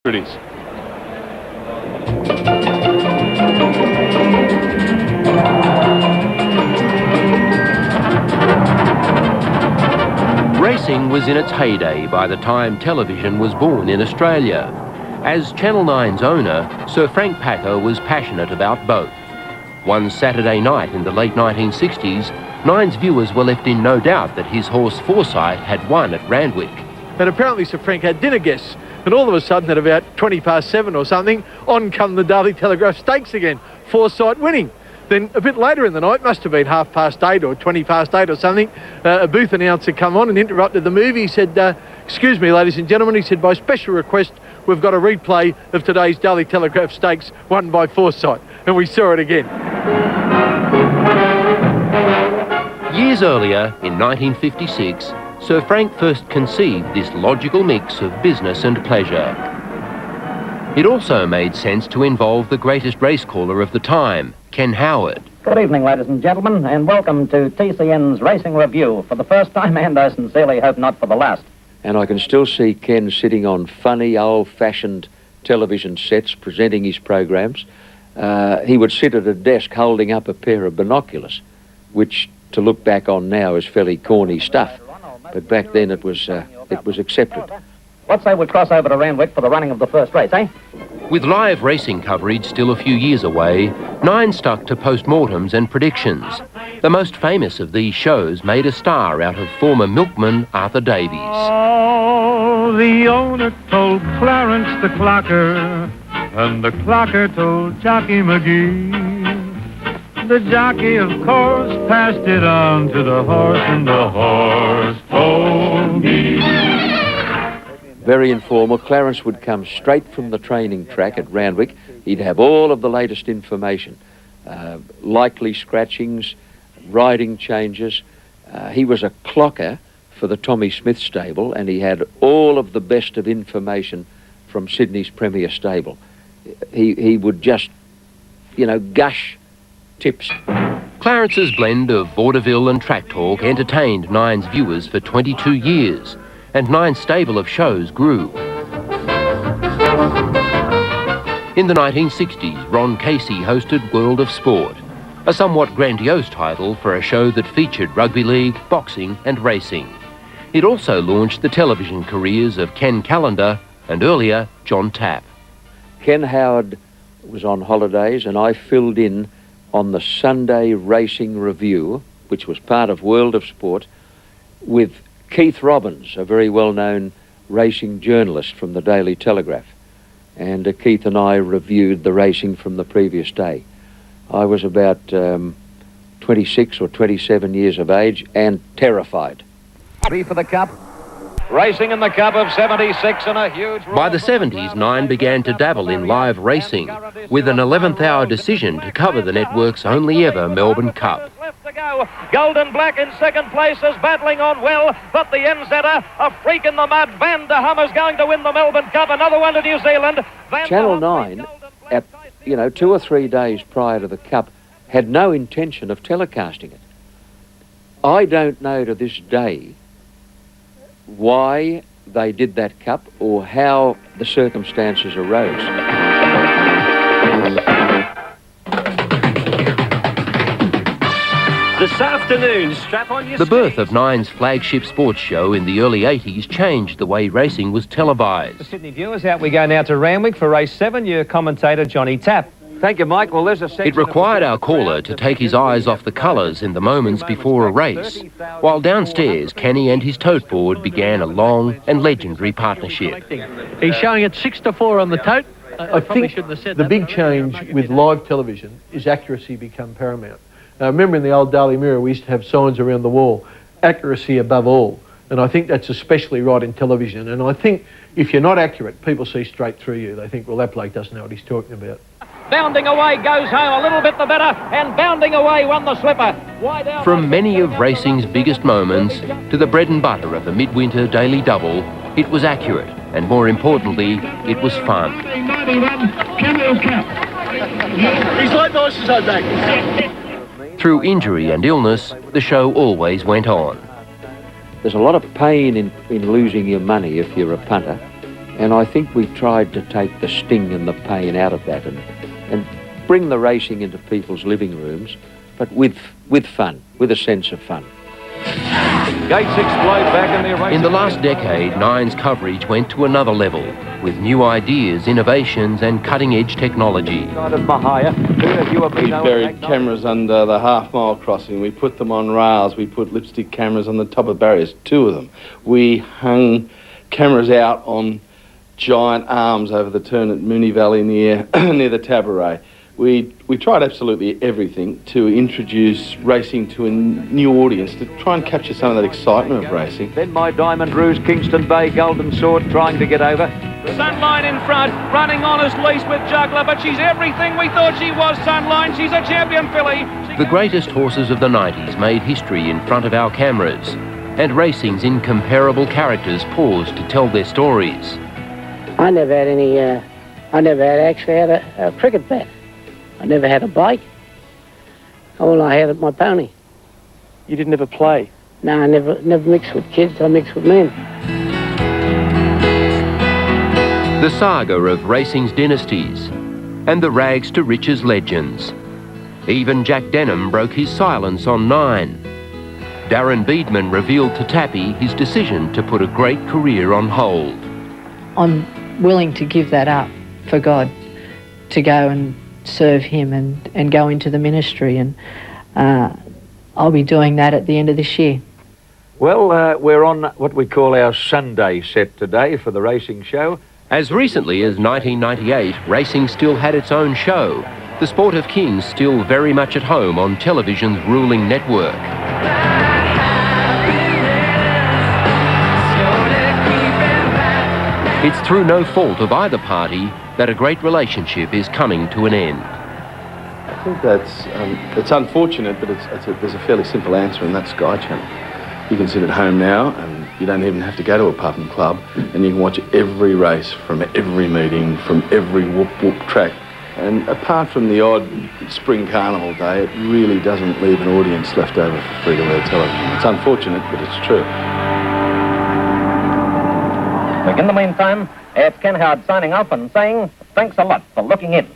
It is. Racing was in its heyday by the time television was born in Australia. As Channel 9's owner, Sir Frank Packer was passionate about both. One Saturday night in the late 1960s, Nine's viewers were left in no doubt that his horse Foresight had won at Randwick. And apparently Sir Frank had dinner guests, and all of a sudden at about 7:20 or something, on come the Daily Telegraph Stakes again, Foresight winning. Then a bit later in the night, must have been 8:30 or 8:20 or something, a booth announcer come on and interrupted the movie. He said, excuse me, ladies and gentlemen, he said, by special request, we've got a replay of today's Daily Telegraph Stakes won by Foresight. And we saw it again. Years earlier, in 1956, Sir Frank first conceived this logical mix of business and pleasure. It also made sense to involve the greatest race caller of the time, Ken Howard. Good evening, ladies and gentlemen, and welcome to TCN's Racing Review for the first time, and I sincerely hope not for the last. And I can still see Ken sitting on funny, old-fashioned television sets presenting his programs. He would sit at a desk holding up a pair of binoculars, which, to look back on now, is fairly corny stuff. But back then it was accepted. What say we cross over to Randwick for the running of the first race, eh? With live racing coverage still a few years away, Nine stuck to postmortems and predictions. The most famous of these shows made a star out of former milkman Arthur Davies. Oh, the owner told Clarence the clocker, and the clocker told Jockey McGee. The jockey, of course, passed it on to the horse, and the horse told me. Very informal. Clarence would come straight from the training track at Randwick. He'd have all of the latest information, likely scratchings, riding changes. He was a clocker for the Tommy Smith stable, and he had all of the best of information from Sydney's premier stable. He would just, gush tips. Clarence's blend of vaudeville and track talk entertained Nine's viewers for 22 years, and Nine's stable of shows grew. In the 1960s, Ron Casey hosted World of Sport, a somewhat grandiose title for a show that featured rugby league, boxing and racing. It also launched the television careers of Ken Callender and earlier John Tapp. Ken Howard was on holidays, and I filled in on the Sunday Racing Review, which was part of World of Sport, with Keith Robbins, a very well-known racing journalist from the Daily Telegraph. And Keith and I reviewed the racing from the previous day. I was about 26 or 27 years of age and terrified. Three for the Cup. Racing in the Cup of 76 and a huge... By the 70s, Nine began to dabble in live racing, with an 11th hour decision to cover the network's only ever Melbourne Cup. Left to go. Golden Black in second place is battling on well, but the NZer, a freak in the mud. Van der Hummer's going to win the Melbourne Cup. Another one to New Zealand. Channel 9, at 2 or 3 days prior to the Cup, had no intention of telecasting it. I don't know to this day why they did that Cup or how the circumstances arose. This afternoon, strap on your The birth of Nine's flagship sports show in the early 80s changed the way racing was televised. Sydney viewers, out we go now to Randwick for race 7. Your commentator, Johnny Tapp. Thank you, Mike. Well, there's a section It required our caller to take his eyes off the colours in the moments before a race, while downstairs, Kenny and his tote board began a long and legendary partnership. He's showing it 6-4 on the tote. I think the big change with live television is accuracy become paramount. Now, remember in the old Daily Mirror, we used to have signs around the wall, accuracy above all. And I think that's especially right in television. And I think if you're not accurate, people see straight through you. They think, well, that bloke doesn't know what he's talking about. Bounding away, goes home a little bit the better, and bounding away won the slipper. Wide out. From many of racing's biggest moments to the bread and butter of a midwinter daily double, it was accurate, and more importantly, it was fun. He's like nice as I back. Through injury and illness, the show always went on. There's a lot of pain in losing your money if you're a punter, And I think we tried to take the sting and the pain out of that and bring the racing into people's living rooms, but with fun, with a sense of fun. Gates explode back in their racing. In the last decade, Nine's coverage went to another level, with new ideas, innovations and cutting-edge technology. Side of Mahia. We buried cameras under the half-mile crossing. We put them on rails. We put lipstick cameras on the top of barriers, 2 of them. We hung cameras out on giant arms over the turn at Moonee Valley near the Tabaret. We tried absolutely everything to introduce racing to a new audience, to try and capture some of that excitement of racing. Then my Diamond Ruse, Kingston Bay, Golden Sword trying to get over. Sunline in front, running on as least with Juggler, but she's everything we thought she was, Sunline. She's a champion filly. The greatest horses of the 90s made history in front of our cameras, and racing's incomparable characters paused to tell their stories. I never actually had a cricket bat. I never had a bike. All I had was my pony. You didn't ever play? No, I never mixed with kids. I mixed with men. The saga of racing's dynasties and the rags to riches legends. Even Jack Denham broke his silence on Nine. Darren Beedman revealed to Tappy his decision to put a great career on hold. I'm willing to give that up for God, to go and serve him and go into the ministry, and I'll be doing that at the end of this year. Well, we're on what we call our Sunday set today for the racing show. As recently as 1998, racing still had its own show. The Sport of Kings still very much at home on television's ruling network. It's through no fault of either party that a great relationship is coming to an end. I think that's it's unfortunate, but there's a fairly simple answer, and that's Sky Channel. You can sit at home now, and you don't even have to go to a pub and club, and you can watch every race from every meeting, from every whoop-whoop track. And apart from the odd spring carnival day, it really doesn't leave an audience left over for free-to-air television. It's unfortunate, but it's true. In the meantime, it's Ken Howard signing off and saying thanks a lot for looking in.